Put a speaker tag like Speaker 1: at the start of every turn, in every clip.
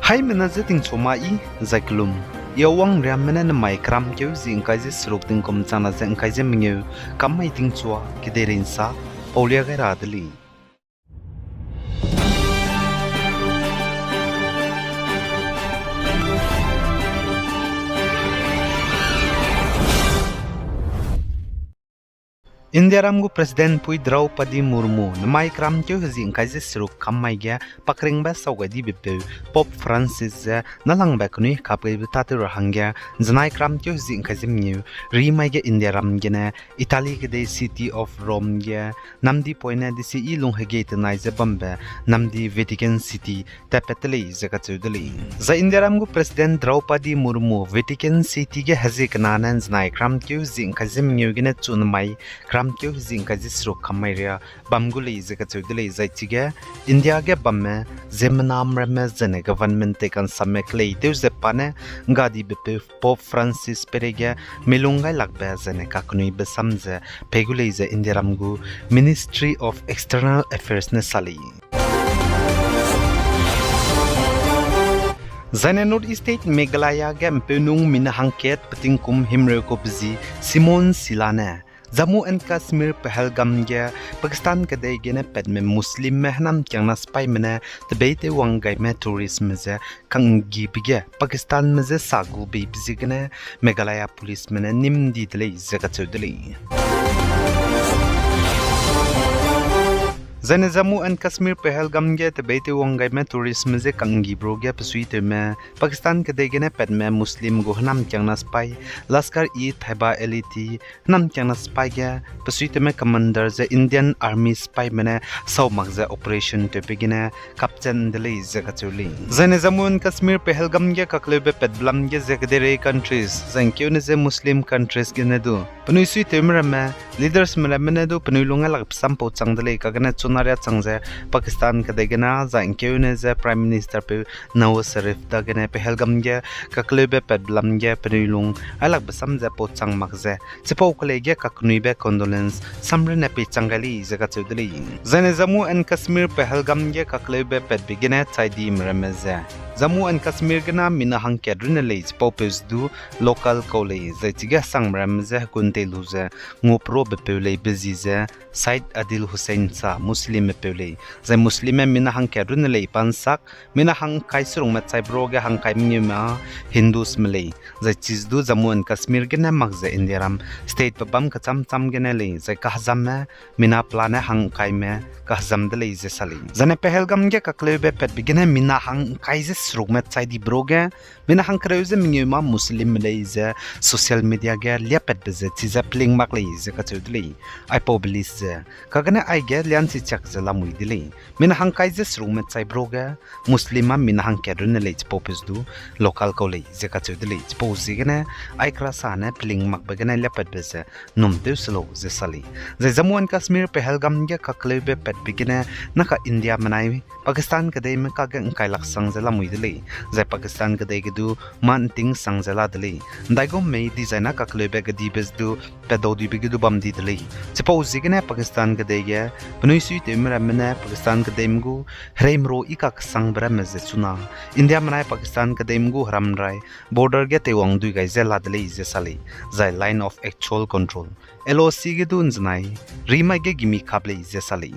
Speaker 1: Hai mena zeting chomai zaklum yawang ramena na mai kram keu zing kai je sruk ting kom chana zeng kai je mingeu kamai ting chua kiderin sa paulia ga radli India ramgu President Pui Draupadi Murmu namai kram keu zing kai je sruk kamai ga pakring ba sawgadi bipe Pope Francis nalang ba kuni kapai bitatu rahangya zanai kram keu zing kai je mingeu rimai ga India ram gena Italy ke de city of Rome ga namdi poina de si ilung hege tanai je bamba namdi Vatican City tapetli zaka chudli za India ramgu President Draupadi Murmu Vatican City ga haze kananan zanai kram keu zing kai je mingeu gena chunmai kram keu zing ka jisro khamairia bamguli zeka chudile zaichiga India ge bamme Zeme rame zene government te kan samekle teuze pane ngadi be Pope Francis perege melungai lakbe zene kaknui be samze pegule ze India ramgu Ministry of External Affairs ne sali Zane North State Meghalaya ge penung minahangket petingkum himre kopzi Simon Silane Jammu and Kashmir Pahalgam ge Pakistan ke de gene pedme Muslim mehnam kyangna spai mene tebete wangai me tourism ze kangi bige Pakistan me ze sagu be bizigene Meghalaya police mene nimdi dele zeka chudeli Zane Jammu and Kashmir Pahalgam ge tebete wangai me tourism ze kangi broge psuite me Pakistan ke de gene pedme Muslim go hnam kyangna spai Lashkar-e-Taiba LET nam kyangna spy ge pasuite me commander ze Indian Army spy mene saumak ze operation te begine captain dele ze kachuli zane Jammu and Kashmir Pahalgam ge kaklebe pedblam ge zegdere countries zankyu ze Muslim countries ge nedu panu suite me leaders mene do panu lunga lag sampo changdele kagana chunaria changje Pakistan ke degena zankyu ze prime minister pe Nawaz Sharif da gene Pahalgam ge kaklebe pedblam ge panu lung alag basam ze po chang makze chipo kolege kaknui be condolence samrene pe changali zaga chudli zane Jammu and Kashmir Pahalgam ge kaklebe ped bigine chaidi mremeze Jammu and Kashmir gena minahang kedrunele popes du local college zaitiga sangmremze kunte luze ngopro bepele bezize Said Adil Hussein sa Muslim pele zai muslime minahang kedrunele pansak minahang kaisrung ma chaibro ge hangkai mima Hindus mele zai chizdu Jammu and Kashmir gena magze Indiaram state babam kacham cham genele zai kahzam mina plane hangkai me kahzam dele ze sali zane Pahalgam ge kaklebe pet bigene mina hangkai ze srugmet chaidi broge mina hangkreuze mingema Muslim mele ze social media ge lepet beze chiza pling makle ze kachudli ai poblis ze kagane ai ge lian chi chak ze lamui dile mina hangkai ze srugmet chai broge muslima mina hangkedrunele popes du local kole ze kachudli pozi gene ai krasane pling mak bagane lepet beze numte slo ze sali ze Jammu and Kashmir Pahalgam ge kaklebe pet bigine naka India manai Pakistan ke de me ka ge kai lak sang ze lamui dile ze Pakistan ke de ge du man ting sang ze la dile daigo me designa kaklebe ge dibes du pedodi bigi du bam di dile suppose gene Pakistan ke de ge pnui sui te mera mena Pakistan ke de mgu hreimro ikak sang bra me ze chuna India manai Pakistan ke de mgu haram rai border ge te wang du gai ze la dile ze sali zai line of actual control LOC ge dun znai rima ge gimi khable ze sali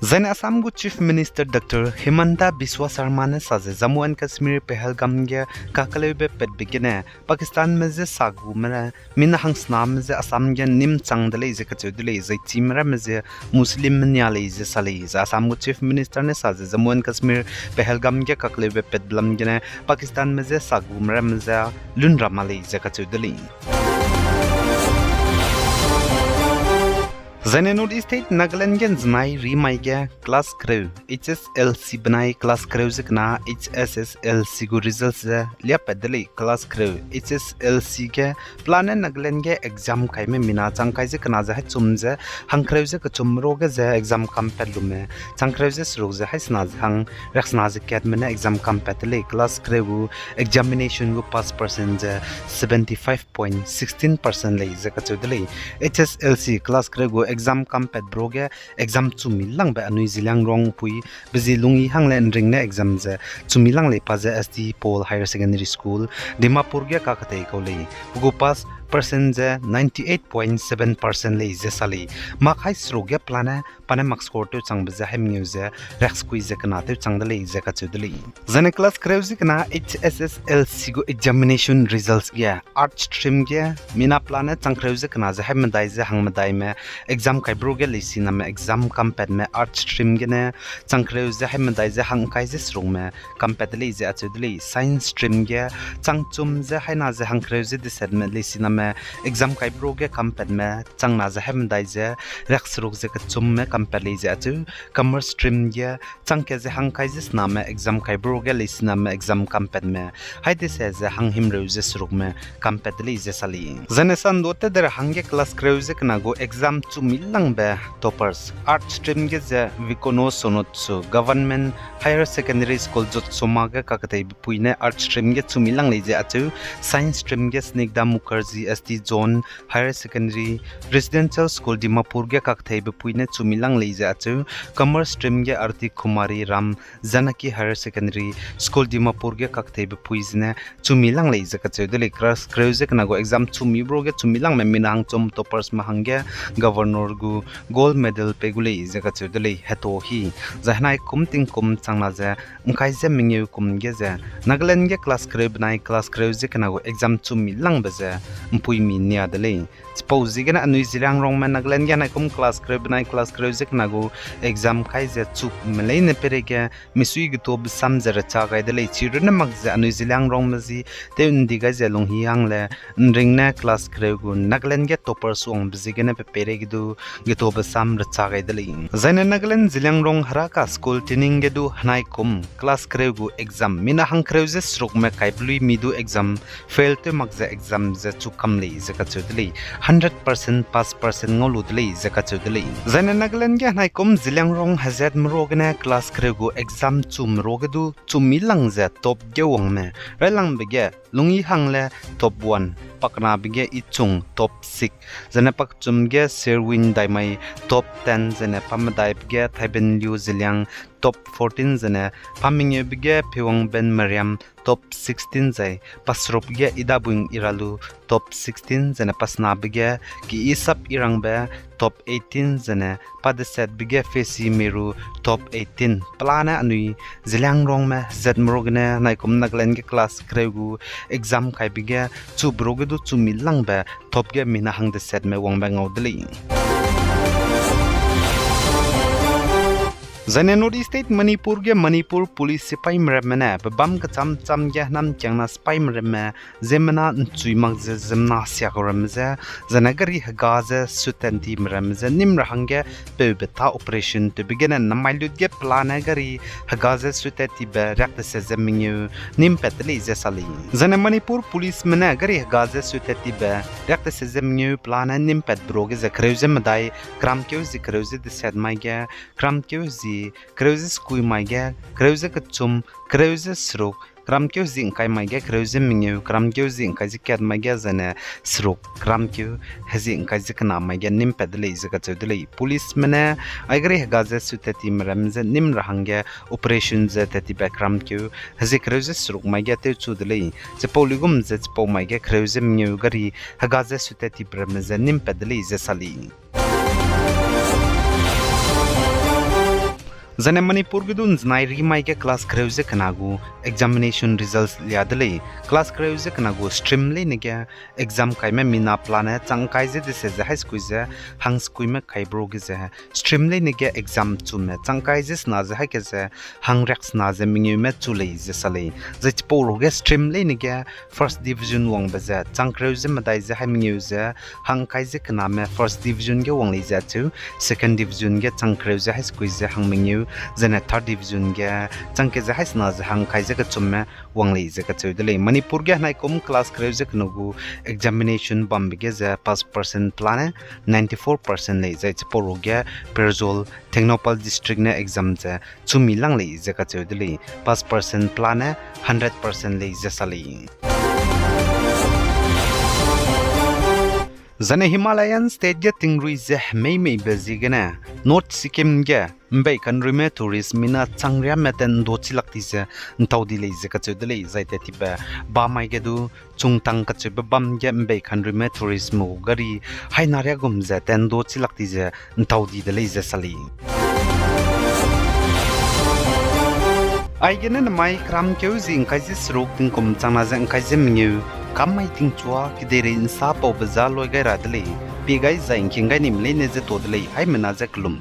Speaker 1: Zane Assam gu Chief Minister Dr. Himanta Biswa Sarma ne saze Jammu and Kashmir Pahalgam ge kakalebe pet bigine Pakistan me ze sagu mena min hangsna me ze Assam ge nim changdele ze kachudle ze chimra me ze Muslim nyale ze sali za Assam gu Chief Minister ne saze Jammu and Kashmir Pahalgam ge kakalebe pet blam ge Pakistan me ze sagu mera me ze lunra male ze kachudle Zane North State Nagaland gen znai rimai ge class crew HSLC banai class crew zikna HSSLC gu results ze lia pedale class crew HSLC ge plan Nagaland ge exam kai me mina changkai zikna za chumje hang crew ze chumro ge ze exam kampelume chang crew ze sru ze haisna hang raksna ze ket mena exam kampetale class crew examination gu pass percent 75.16% le ze kachudle HSLC class crew gu exam kampet broge exam chumilang ba anui zilang rong pui bizilungi hangle ring ne exam je chumilang le pa je ST Pol Higher Secondary School Dimapur ge ka khatei ko le pugu pass percent je 98.7% le je sali makhai sroge plana pane mark score to chang ba hem news je rex quiz kana te chang le je ka chudli zane class kreuzi kana HSSLC go examination results ge art stream ge mina plana chang kreuzi kana je hem dai je hang dai me exam kai bro ge le sina me exam campet me art stream ge ne chang kreuzi hem dai je hang kai je srung me campet le je achudli science stream ge chang chum je haina je hang kreuzi de set me le sina me exam kai bro ge campet me chang na je hem dai je rex ruk je ka chum me campet le je achu commerce stream ge chang ke je hang kai je sna me exam kai bro ge le sina me exam campet me haide se je hang him reu je sruk me campet le je sali zane san dote der hang ge class kreuze kana go exam chu milang be toppers art stream ge je vikono sonotsu government higher secondary school jot soma ge kakatei puine art stream ge chu milang le je achu science stream ge snigda mukherjee ST zone higher secondary residential school Dimapur ge kakatei puine chu milang le je achu commerce stream ge arti kumari ram janaki higher secondary school Dimapur ge kakatei puizne chu milang le je ka chedele class kreuze kana go exam chu mi bro ge chu milang me minang chom toppers ma hangge governor gu gold medal pegule je ka chedele heto hi jahnai kumting kum changna je umkai je mingyu kum ge je nagaland ge class kreb nai class kreuze kana go exam chu milang ba je mpui mi nia dele suppose gena anui zilang rong man nagaland ge nai kum class kreb nai class kreuze kana go exam khai je chu melai ne pere ge misui ge to sam zara cha ga dele chirna mag je anui zilang rong ma ji te undi ga je long hi hang le ring na class kreu gu nagaland ge topper song bzi ge na pe pere gi du ge to ba sam ra cha ga dele zaina nagaland zilang rong hara ka school tining ge du hanai kum class kreu gu exam mina hang kreu je sruk me kai blui mi du exam fail te mag je exam je chu kam le je ka chu dele 100% pass percent ngolu dele je ka chu dele zaina nagaland ge hanai kum zilang rong hazet mro ge na class kreu gu exam chu mro ge du chu mi lang je top ge wong me ra lang be ge lungi hang le top 1 pakna bige ichung top 6 jana pak chum ge serwin daimai top 10 jana pamadai bige thaiben liu zilyang top 14 jana pamingye bige phewang ben mariam top 16 jai pasrop ge idabuing iralu top 16 jana pasna bige ki isap irang be top 18 jana padeset bige fesi meru top 18 plana anui zilyang rong me zedmrogne naikum naglen ge class kregu exam khai bige chu broge du chu milang ba top ge mina hang de set me wong ba ngaudli Zane North State Manipur ge Manipur police sipai mremena bam ka cham cham ge nam changna spy mreme zemna chuimak je zemna sia goremze zanagari gaze sutanti mremze nimra hange pe beta operation to begin and namailut ge planagari gaze sutati be rakta se zeminyu nim petli je sali Zane Manipur police mena gari gaze sutati be rakta se zeminyu plana nim pet broge ze kreuze madai kram keu zi kreuze de set mai ge kram keu zi kreuze skui mai ge kreuze kachum kreuze srok kram keu zing kai mai ge kreuze mingeu kram keu zing kai zikat mai ge zane srok kram keu hezing kai zikna mai ge nim pedle izaka chudle police mena agre gaze sutati mramze nim rahange operation ze tati bakram keu hezi kreuze srok mai ge te chudle je poligum ze po mai ge kreuze mingeu gari gaze sutati bramze nim pedle izasali Zane Manipur gudun znai rimai ke class kreuze kanagu examination results liadle class kreuze kanagu stream le ne ge exam kai me mina plana chang kai je de se high school je hang school me kai bro ge je stream le ne ge exam chu me chang kai je sna je ha ke je hang rex na je mingi me chu le je sale je po ro ge stream le ne ge first division wong ba je chang kreuze ma dai je ha mingi je hang kai je kana me first division ge wong le je chu second division ge chang kreuze high school je hang mingi zena third division ge changke za haisna za hang khai za ka chumme wangli za ka chudele Manipur ge nai kum class kreuze knugu examination bam ge za pass percent plan 94% le za chporo ge perzol technopal district ne exam za chumi lang le za ka chudele pass percent plan 100% le za sali Zane Himalayan state ge tingri ze mei bezi gena North Sikkim ge mbei country me tourist mina changria meten do chilakti ze ntaudi le ze kachu de le zaite tiba ba mai ge du chungtang kachu bam ge mbei country me tourist mu gari hainaria gum ze ten do chilakti ze ntaudi de le ze sali ai gena mai kram keu zing kaisi srok ting kum changna zeng kaisi mnyu kamai ting chua kidere insa po bazar loi gai radle pe gai zain kingai nim le ne ze todle ai mena ze klum